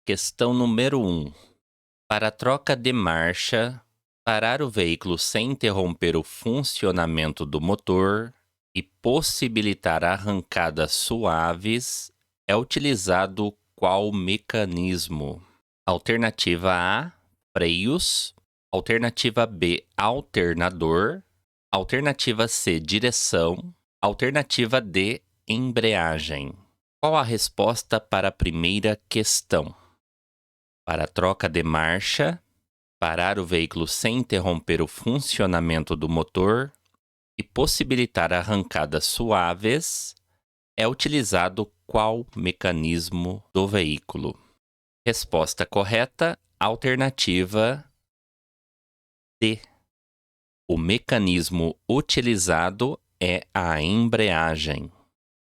Questão número 1. Para a troca de marcha, parar o veículo sem interromper o funcionamento do motor e possibilitar arrancadas suaves, é utilizado qual mecanismo? Alternativa A, freios. Alternativa B, alternador. Alternativa C, direção. Alternativa D, embreagem. Qual a resposta para a primeira questão? Para a troca de marcha, parar o veículo sem interromper o funcionamento do motor e possibilitar arrancadas suaves, é utilizado qual mecanismo do veículo? Resposta correta, alternativa D. O mecanismo utilizado é a embreagem.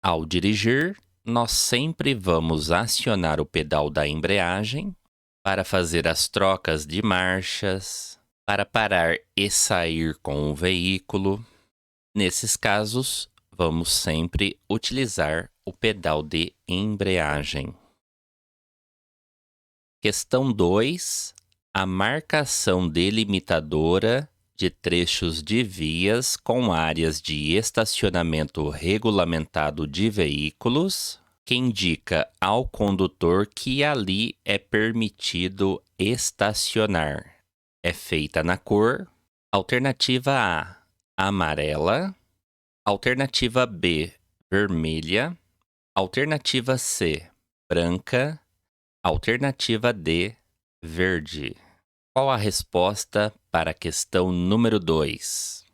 Ao dirigir, nós sempre vamos acionar o pedal da embreagem para fazer as trocas de marchas, para parar e sair com o veículo. Nesses casos, vamos sempre utilizar o pedal de embreagem. Questão 2. A marcação delimitadora de trechos de vias com áreas de estacionamento regulamentado de veículos, que indica ao condutor que ali é permitido estacionar. É feita na cor: alternativa A, amarela. Alternativa B, vermelha. Alternativa C, branca. Alternativa D, verde. Qual a resposta para a questão número 2?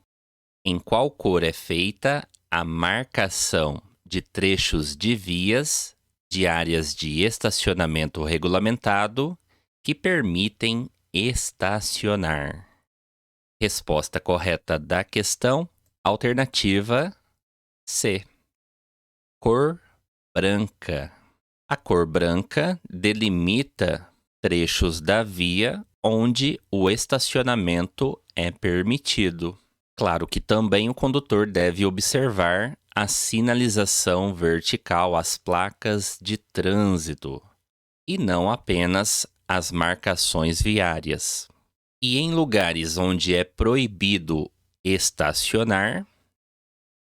Em qual cor é feita a marcação de trechos de vias de áreas de estacionamento regulamentado que permitem estacionar? Resposta correta da questão: alternativa C, cor branca. A cor branca delimita trechos da via onde o estacionamento é permitido. Claro que também o condutor deve observar a sinalização vertical, as placas de trânsito, e não apenas as marcações viárias. E em lugares onde é proibido estacionar,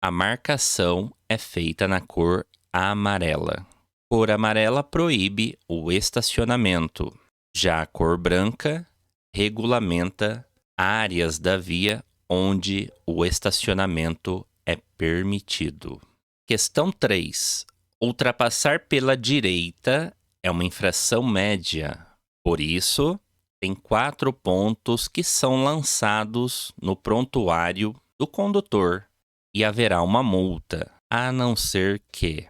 a marcação é feita na cor amarela. Cor amarela proíbe o estacionamento. Já a cor branca regulamenta áreas da via onde o estacionamento é permitido. Questão 3. Ultrapassar pela direita é uma infração média. Por isso, tem 4 pontos que são lançados no prontuário do condutor e haverá uma multa, a não ser que: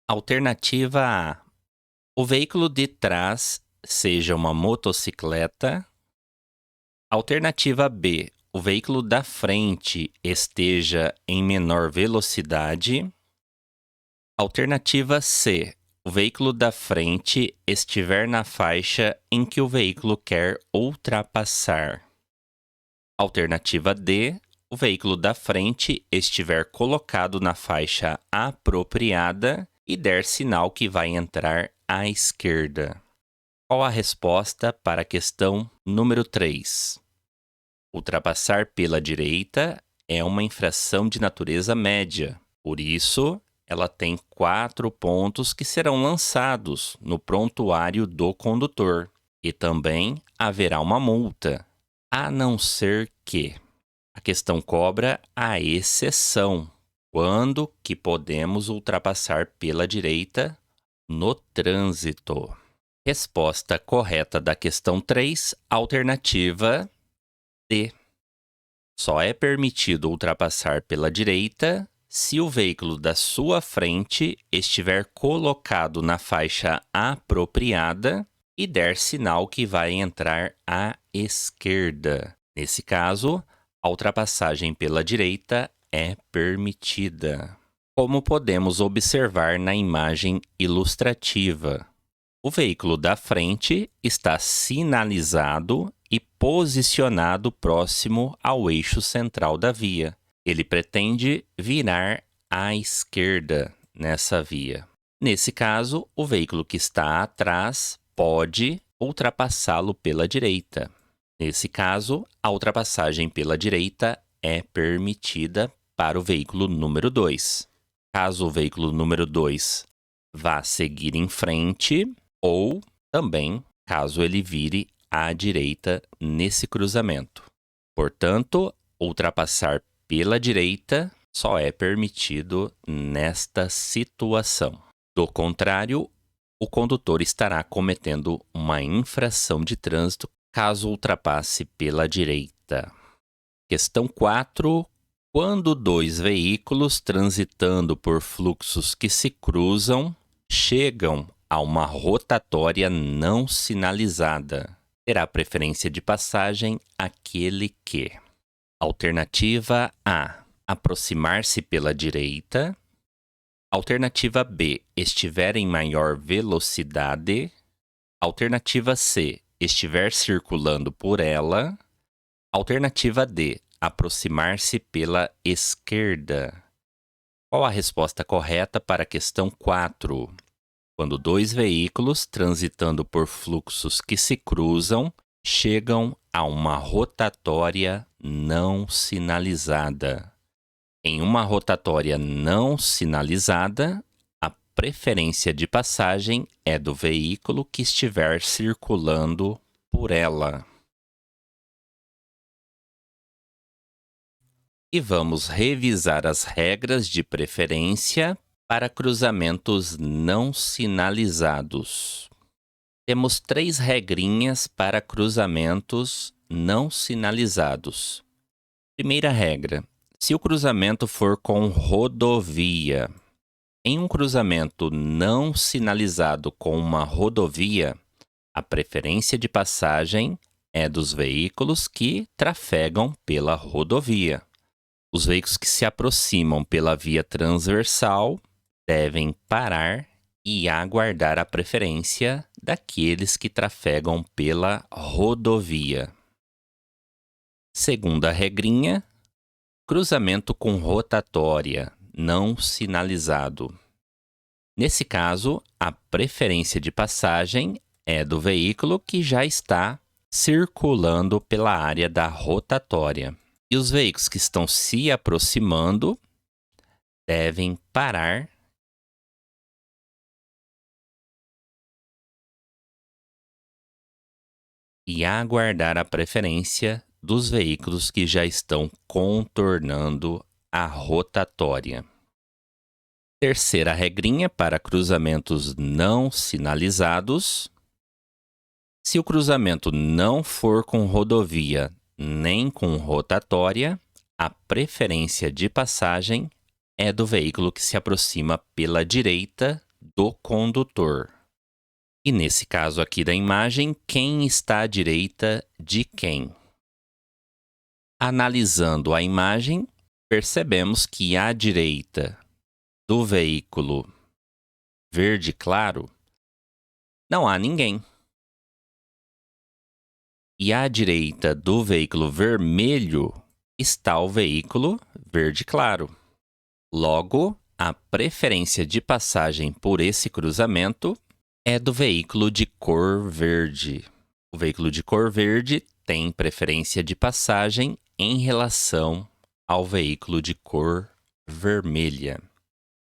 alternativa A, o veículo de trás seja uma motocicleta. Alternativa B, o veículo da frente esteja em menor velocidade. Alternativa C, o veículo da frente estiver na faixa em que o veículo quer ultrapassar. Alternativa D, o veículo da frente estiver colocado na faixa apropriada e der sinal que vai entrar à esquerda. Qual a resposta para a questão número 3? Ultrapassar pela direita é uma infração de natureza média. Por isso, ela tem 4 pontos que serão lançados no prontuário do condutor. E também haverá uma multa, a não ser que a questão cobra a exceção. Quando que podemos ultrapassar pela direita no trânsito? Resposta correta da questão 3, alternativa D. Só é permitido ultrapassar pela direita se o veículo da sua frente estiver colocado na faixa apropriada e der sinal que vai entrar à esquerda. Nesse caso, a ultrapassagem pela direita é permitida. Como podemos observar na imagem ilustrativa, o veículo da frente está sinalizado e posicionado próximo ao eixo central da via. Ele pretende virar à esquerda nessa via. Nesse caso, o veículo que está atrás pode ultrapassá-lo pela direita. Nesse caso, a ultrapassagem pela direita é permitida para o veículo número 2. Caso o veículo número 2 vá seguir em frente, ou também caso ele vire à direita nesse cruzamento. Portanto, ultrapassar pela direita só é permitido nesta situação. Do contrário, o condutor estará cometendo uma infração de trânsito caso ultrapasse pela direita. Questão 4. Quando dois veículos transitando por fluxos que se cruzam chegam a uma rotatória não sinalizada, terá preferência de passagem aquele que: alternativa A, aproximar-se pela direita. Alternativa B, estiver em maior velocidade. Alternativa C, estiver circulando por ela. Alternativa D, aproximar-se pela esquerda. Qual a resposta correta para a questão 4? Quando dois veículos transitando por fluxos que se cruzam chegam a uma rotatória não sinalizada. Em uma rotatória não sinalizada, a preferência de passagem é do veículo que estiver circulando por ela. E vamos revisar as regras de preferência para cruzamentos não sinalizados. Temos 3 regrinhas para cruzamentos não sinalizados. Primeira regra: se o cruzamento for com rodovia. Em um cruzamento não sinalizado com uma rodovia, a preferência de passagem é dos veículos que trafegam pela rodovia. Os veículos que se aproximam pela via transversal devem parar e aguardar a preferência daqueles que trafegam pela rodovia. Segunda regrinha: cruzamento com rotatória não sinalizado. Nesse caso, a preferência de passagem é do veículo que já está circulando pela área da rotatória. E os veículos que estão se aproximando devem parar e aguardar a preferência dos veículos que já estão contornando a rotatória. Terceira regrinha para cruzamentos não sinalizados: se o cruzamento não for com rodovia nem com rotatória, a preferência de passagem é do veículo que se aproxima pela direita do condutor. E nesse caso aqui da imagem, quem está à direita de quem? Analisando a imagem, percebemos que à direita do veículo verde claro não há ninguém. E à direita do veículo vermelho está o veículo verde claro. Logo, a preferência de passagem por esse cruzamento é do veículo de cor verde. O veículo de cor verde tem preferência de passagem em relação ao veículo de cor vermelha.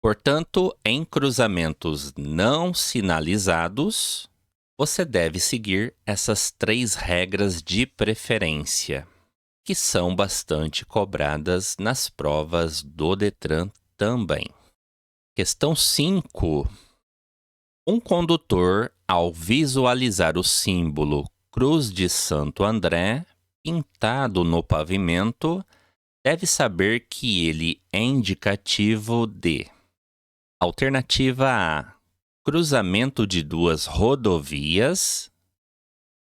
Portanto, em cruzamentos não sinalizados, você deve seguir essas 3 regras de preferência, que são bastante cobradas nas provas do Detran também. Questão 5. Um condutor, ao visualizar o símbolo Cruz de Santo André pintado no pavimento, deve saber que ele é indicativo de: alternativa A, cruzamento de 2 rodovias.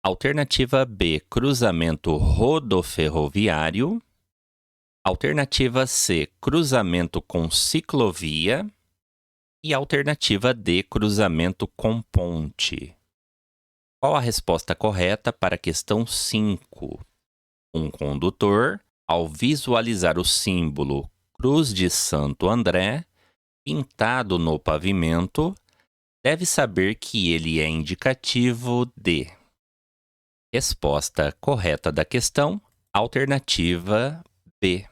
Alternativa B, cruzamento rodoferroviário. Alternativa C, cruzamento com ciclovia. E alternativa D, cruzamento com ponte. Qual a resposta correta para a questão 5? Um condutor, ao visualizar o símbolo Cruz de Santo André pintado no pavimento, deve saber que ele é indicativo de. Resposta correta da questão, alternativa B.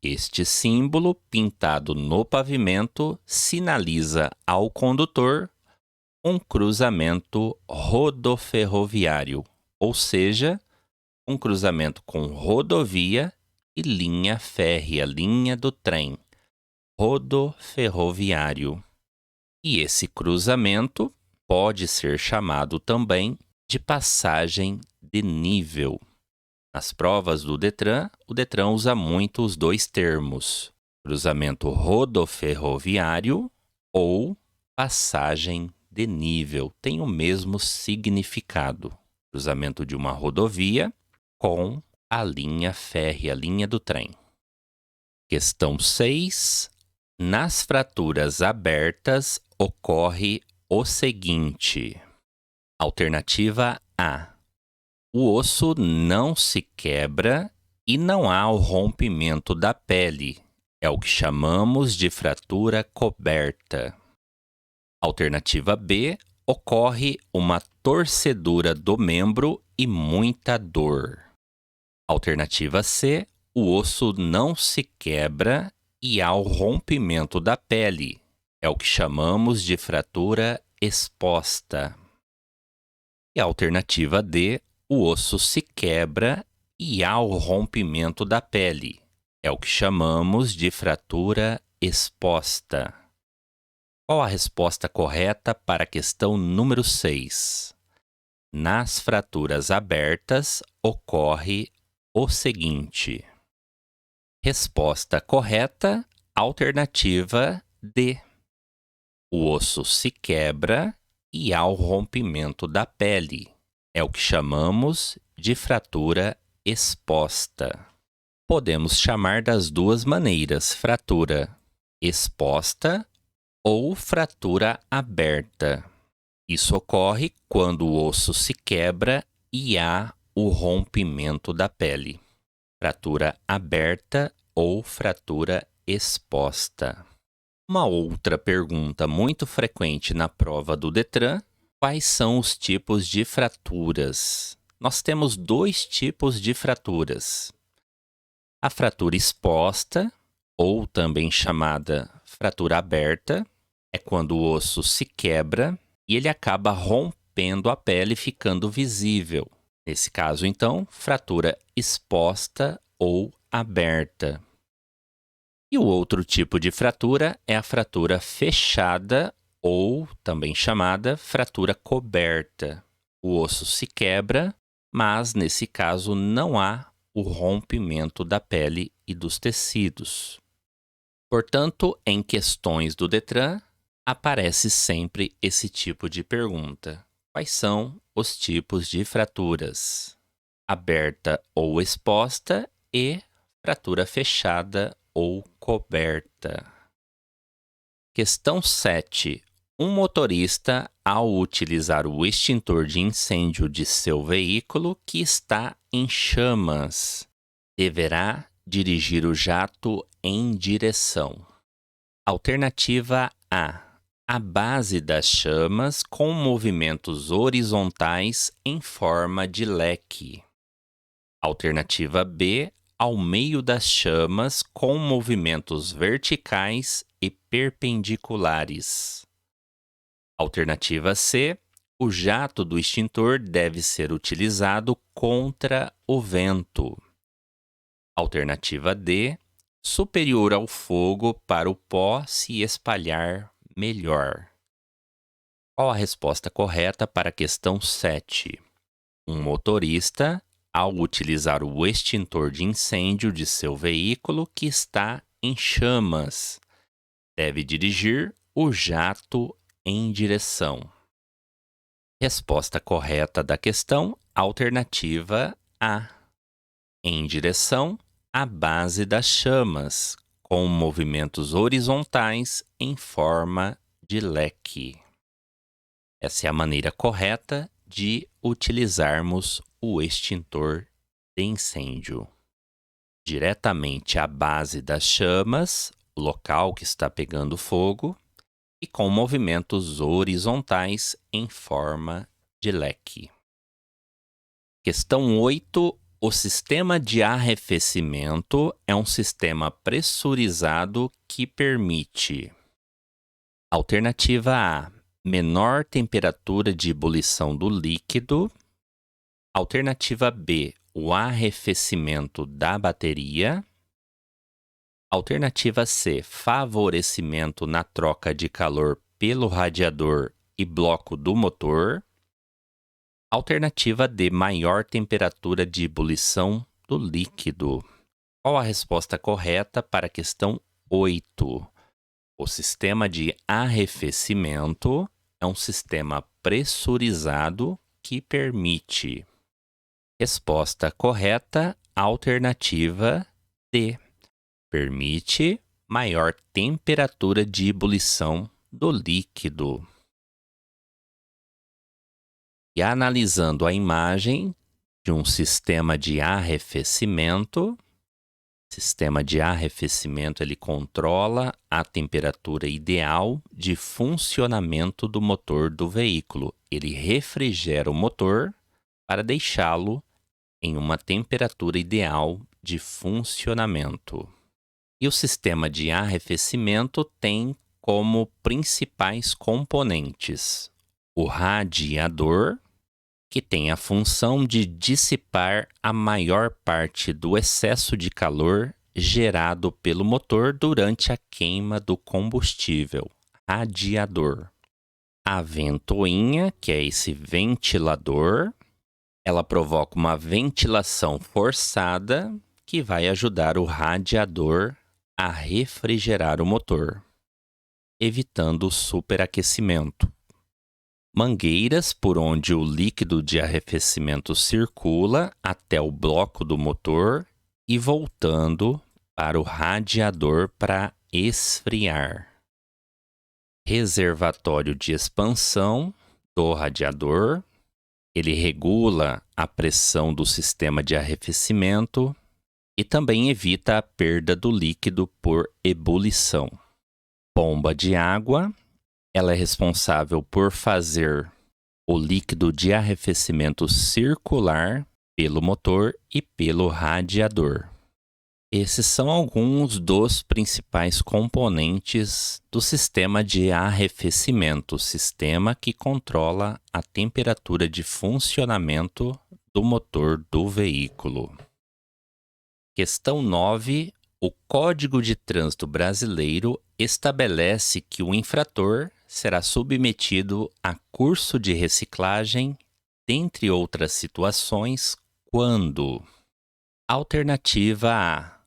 Este símbolo pintado no pavimento sinaliza ao condutor um cruzamento rodoferroviário, ou seja, um cruzamento com rodovia e linha férrea, linha do trem, rodoferroviário. E esse cruzamento pode ser chamado também de passagem de nível. Nas provas do Detran, o Detran usa muito os dois termos, cruzamento rodoferroviário ou passagem de nível. Tem o mesmo significado, cruzamento de uma rodovia com a linha férrea, a linha do trem. Questão 6. Nas fraturas abertas ocorre o seguinte. Alternativa A. O osso não se quebra e não há o rompimento da pele. É o que chamamos de fratura coberta. Alternativa B. Ocorre uma torcedura do membro e muita dor. Alternativa C. O osso não se quebra e há o rompimento da pele. É o que chamamos de fratura exposta. E a alternativa D. O osso se quebra e há o rompimento da pele. É o que chamamos de fratura exposta. Qual a resposta correta para a questão número 6? Nas fraturas abertas ocorre o seguinte. Resposta correta, alternativa D. O osso se quebra e há o rompimento da pele. É o que chamamos de fratura exposta. Podemos chamar das duas maneiras, fratura exposta ou fratura aberta. Isso ocorre quando o osso se quebra e há o rompimento da pele. Fratura aberta ou fratura exposta. Uma outra pergunta muito frequente na prova do Detran: quais são os tipos de fraturas? Nós temos dois tipos de fraturas. A fratura exposta, ou também chamada fratura aberta, é quando o osso se quebra e ele acaba rompendo a pele, ficando visível. Nesse caso, então, fratura exposta ou aberta. E o outro tipo de fratura é a fratura fechada ou também chamada fratura coberta. O osso se quebra, mas nesse caso não há o rompimento da pele e dos tecidos. Portanto, em questões do Detran, aparece sempre esse tipo de pergunta. Quais são os tipos de fraturas? Aberta ou exposta e fratura fechada ou coberta. Questão 7. Um motorista, ao utilizar o extintor de incêndio de seu veículo que está em chamas, deverá dirigir o jato em direção. Alternativa A. A base das chamas com movimentos horizontais em forma de leque. Alternativa B. Ao meio das chamas com movimentos verticais e perpendiculares. Alternativa C. O jato do extintor deve ser utilizado contra o vento. Alternativa D. Superior ao fogo para o pó se espalhar melhor. Qual a resposta correta para a questão 7? Um motorista, ao utilizar o extintor de incêndio de seu veículo que está em chamas, deve dirigir o jato em direção. Resposta correta da questão, alternativa A. Em direção à base das chamas, com movimentos horizontais em forma de leque. Essa é a maneira correta de utilizarmos o extintor de incêndio. Diretamente à base das chamas, o local que está pegando fogo, e com movimentos horizontais em forma de leque. Questão 8. O sistema de arrefecimento é um sistema pressurizado que permite: alternativa A, menor temperatura de ebulição do líquido. Alternativa B, o arrefecimento da bateria. Alternativa C, favorecimento na troca de calor pelo radiador e bloco do motor. Alternativa D, maior temperatura de ebulição do líquido. Qual a resposta correta para a questão 8? O sistema de arrefecimento é um sistema pressurizado que permite. Resposta correta, alternativa D. Permite maior temperatura de ebulição do líquido. E analisando a imagem de um sistema de arrefecimento, ele controla a temperatura ideal de funcionamento do motor do veículo. Ele refrigera o motor para deixá-lo em uma temperatura ideal de funcionamento. E o sistema de arrefecimento tem como principais componentes o radiador, que tem a função de dissipar a maior parte do excesso de calor gerado pelo motor durante a queima do combustível. Radiador. A ventoinha, que é esse ventilador, ela provoca uma ventilação forçada que vai ajudar o radiador a refrigerar o motor, evitando o superaquecimento. Mangueiras por onde o líquido de arrefecimento circula até o bloco do motor e voltando para o radiador para esfriar. Reservatório de expansão do radiador. Ele regula a pressão do sistema de arrefecimento e também evita a perda do líquido por ebulição. Bomba de água. Ela é responsável por fazer o líquido de arrefecimento circular pelo motor e pelo radiador. Esses são alguns dos principais componentes do sistema de arrefecimento, sistema que controla a temperatura de funcionamento do motor do veículo. Questão 9. O Código de Trânsito Brasileiro estabelece que o infrator será submetido a curso de reciclagem, dentre outras situações, quando: alternativa A,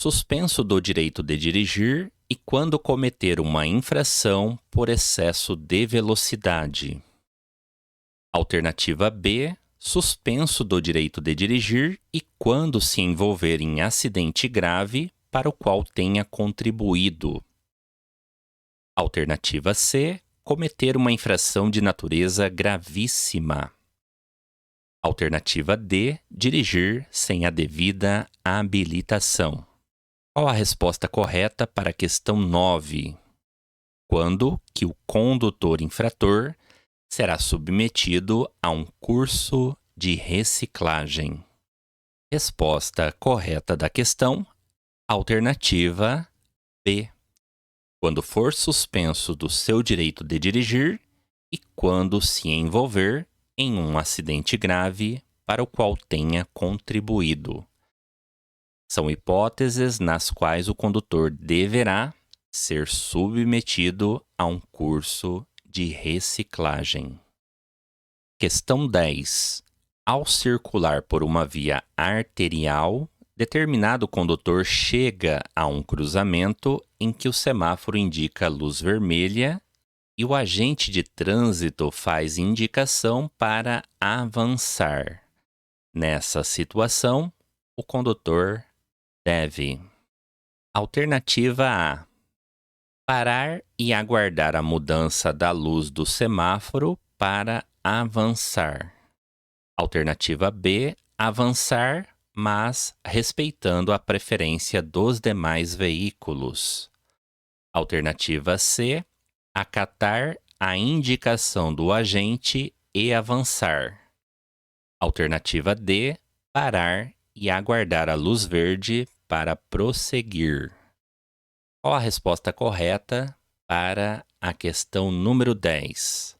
suspenso do direito de dirigir e quando cometer uma infração por excesso de velocidade. Alternativa B, suspenso do direito de dirigir e quando se envolver em acidente grave para o qual tenha contribuído. Alternativa C, cometer uma infração de natureza gravíssima. Alternativa D, dirigir sem a devida habilitação. Qual a resposta correta para a questão 9? Quando que o condutor infrator será submetido a um curso de reciclagem? Resposta correta da questão, alternativa B. Quando for suspenso do seu direito de dirigir e quando se envolver em um acidente grave para o qual tenha contribuído. São hipóteses nas quais o condutor deverá ser submetido a um curso de reciclagem. Questão 10. Ao circular por uma via arterial, determinado condutor chega a um cruzamento em que o semáforo indica luz vermelha e o agente de trânsito faz indicação para avançar. Nessa situação, o condutor deve: alternativa A, parar e aguardar a mudança da luz do semáforo para avançar. Alternativa B, avançar, mas respeitando a preferência dos demais veículos. Alternativa C, acatar a indicação do agente e avançar. Alternativa D, parar e aguardar a luz verde para prosseguir. Qual a resposta correta para a questão número 10?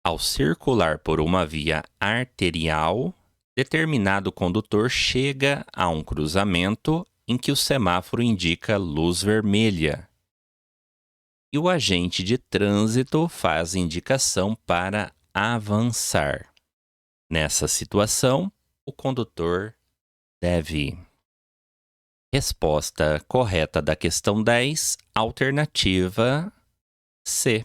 Ao circular por uma via arterial, determinado condutor chega a um cruzamento em que o semáforo indica luz vermelha e o agente de trânsito faz indicação para avançar. Nessa situação, o condutor deve ir. Resposta correta da questão 10, alternativa C.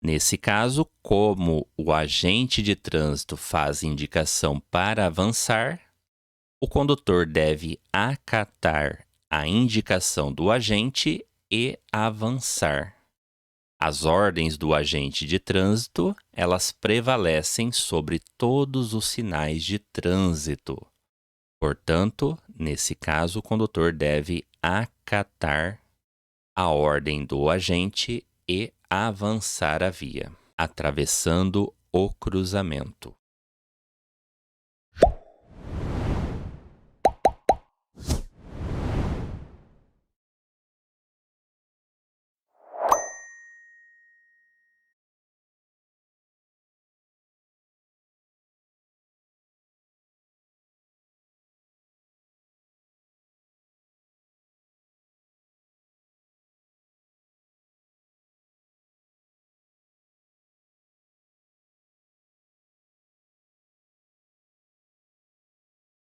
Nesse caso, como o agente de trânsito faz indicação para avançar, o condutor deve acatar a indicação do agente e avançar. As ordens do agente de trânsito, elas prevalecem sobre todos os sinais de trânsito. Portanto, nesse caso, o condutor deve acatar a ordem do agente e avançar a via, atravessando o cruzamento.